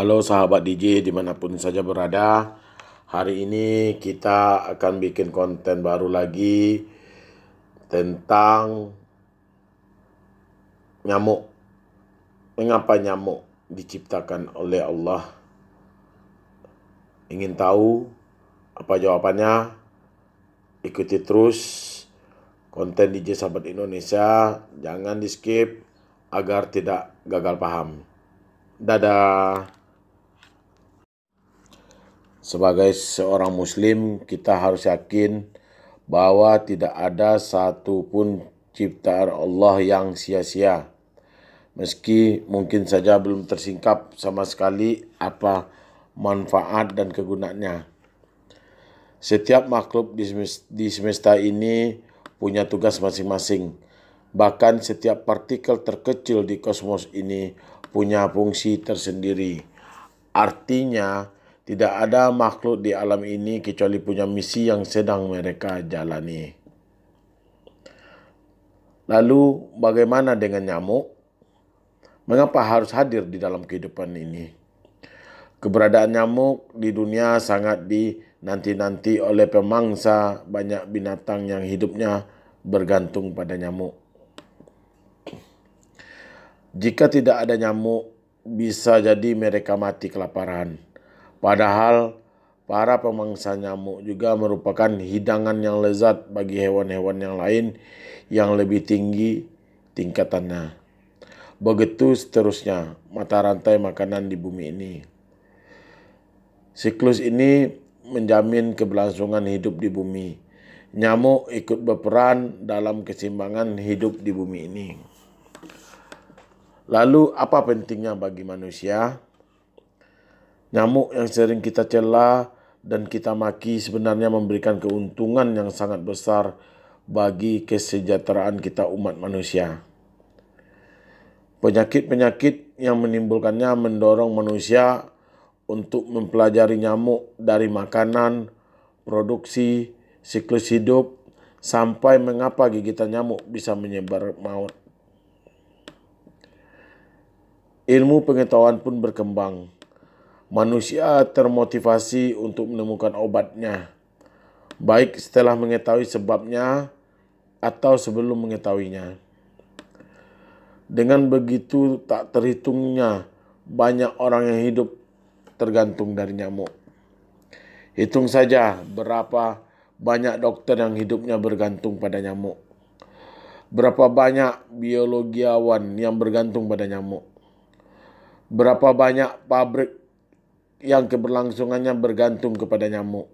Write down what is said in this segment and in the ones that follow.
Halo sahabat DJ dimanapun saja berada. Hari ini kita akan bikin konten baru lagi tentang nyamuk. Mengapa nyamuk diciptakan oleh Allah? Ingin tahu apa jawabannya? Ikuti terus konten DJ Sahabat Indonesia. Jangan di skip agar tidak gagal paham. Dadah. Sebagai seorang muslim, kita harus yakin bahwa tidak ada satupun ciptaan Allah yang sia-sia. Meski mungkin saja belum tersingkap sama sekali apa manfaat dan kegunaannya. Setiap makhluk di semesta ini punya tugas masing-masing. Bahkan setiap partikel terkecil di kosmos ini punya fungsi tersendiri. Artinya, tidak ada makhluk di alam ini kecuali punya misi yang sedang mereka jalani. Lalu, bagaimana dengan nyamuk? Mengapa harus hadir di dalam kehidupan ini? Keberadaan nyamuk di dunia sangat dinanti-nanti oleh pemangsa banyak binatang yang hidupnya bergantung pada nyamuk. Jika tidak ada nyamuk, bisa jadi mereka mati kelaparan. Padahal para pemangsa nyamuk juga merupakan hidangan yang lezat bagi hewan-hewan yang lain yang lebih tinggi tingkatannya. Begitu seterusnya mata rantai makanan di bumi ini. Siklus ini menjamin keberlangsungan hidup di bumi. Nyamuk ikut berperan dalam keseimbangan hidup di bumi ini. Lalu apa pentingnya bagi manusia? Nyamuk yang sering kita cela dan kita maki sebenarnya memberikan keuntungan yang sangat besar bagi kesejahteraan kita umat manusia. Penyakit-penyakit yang menimbulkannya mendorong manusia untuk mempelajari nyamuk dari makanan, produksi, siklus hidup, sampai mengapa gigitan nyamuk bisa menyebar maut. Ilmu pengetahuan pun berkembang. Manusia termotivasi untuk menemukan obatnya, baik setelah mengetahui sebabnya atau sebelum mengetahuinya. Dengan begitu tak terhitungnya banyak orang yang hidup tergantung dari nyamuk. Hitung saja berapa banyak dokter yang hidupnya bergantung pada nyamuk. Berapa banyak biologiawan yang bergantung pada nyamuk. Berapa banyak pabrik yang keberlangsungannya bergantung kepada nyamuk.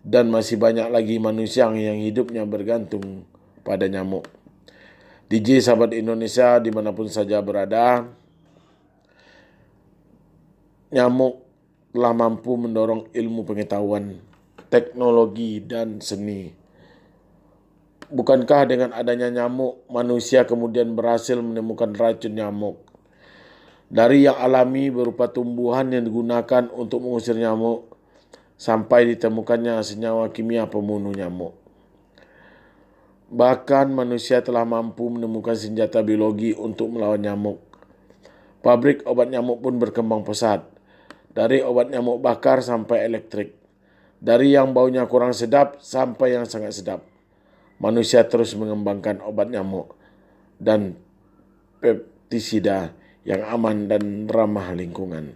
Dan masih banyak lagi manusia yang hidupnya bergantung pada nyamuk. DJ Sahabat Indonesia dimanapun saja berada, nyamuk telah mampu mendorong ilmu pengetahuan, teknologi, dan seni. Bukankah dengan adanya nyamuk, manusia kemudian berhasil menemukan racun nyamuk? Dari yang alami berupa tumbuhan yang digunakan untuk mengusir nyamuk, sampai ditemukannya senyawa kimia pembunuh nyamuk. Bahkan manusia telah mampu menemukan senjata biologi untuk melawan nyamuk. Pabrik obat nyamuk pun berkembang pesat. Dari obat nyamuk bakar sampai elektrik. Dari yang baunya kurang sedap sampai yang sangat sedap. Manusia terus mengembangkan obat nyamuk dan pestisida yang aman dan ramah lingkungan.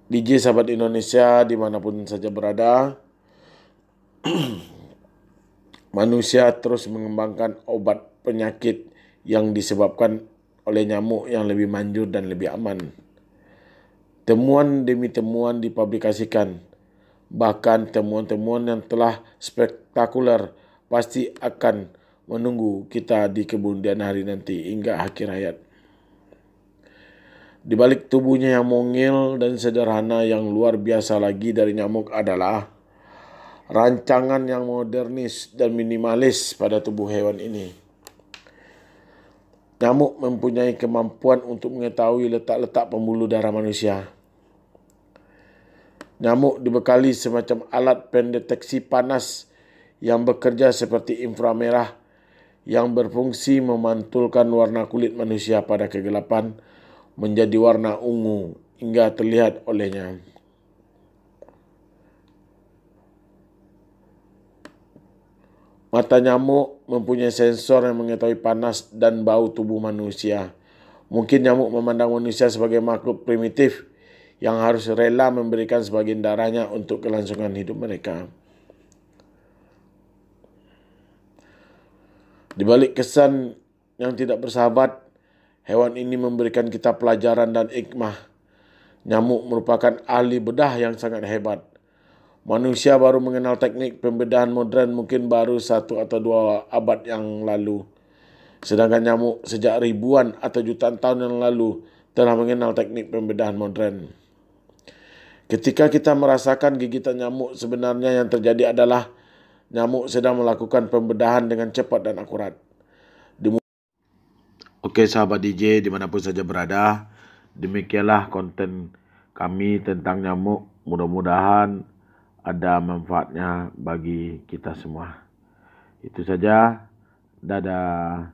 DJ Sahabat Indonesia dimanapun saja berada, manusia terus mengembangkan obat penyakit yang disebabkan oleh nyamuk yang lebih manjur dan lebih aman. Temuan demi temuan dipublikasikan. Bahkan temuan-temuan yang telah spektakuler pasti akan menunggu kita di kemudian hari nanti hingga akhir hayat. Di balik tubuhnya yang mungil dan sederhana, yang luar biasa lagi dari nyamuk adalah rancangan yang modernis dan minimalis pada tubuh hewan ini. Nyamuk mempunyai kemampuan untuk mengetahui letak-letak pembuluh darah manusia. Nyamuk dibekali semacam alat pendeteksi panas yang bekerja seperti inframerah yang berfungsi memantulkan warna kulit manusia pada kegelapan menjadi warna ungu hingga terlihat olehnya. Mata nyamuk mempunyai sensor yang mengetahui panas dan bau tubuh manusia. Mungkin nyamuk memandang manusia sebagai makhluk primitif yang harus rela memberikan sebagian darahnya untuk kelangsungan hidup mereka. Di balik kesan yang tidak bersahabat, hewan ini memberikan kita pelajaran dan hikmah. Nyamuk merupakan ahli bedah yang sangat hebat. Manusia baru mengenal teknik pembedahan modern mungkin baru 1 atau 2 abad yang lalu. Sedangkan nyamuk sejak ribuan atau jutaan tahun yang lalu telah mengenal teknik pembedahan modern. Ketika kita merasakan gigitan nyamuk, sebenarnya yang terjadi adalah nyamuk sedang melakukan pembedahan dengan cepat dan akurat. Oke sahabat DJ dimanapun saja berada, demikianlah konten kami tentang nyamuk. Mudah-mudahan ada manfaatnya bagi kita semua. Itu saja. Dadah.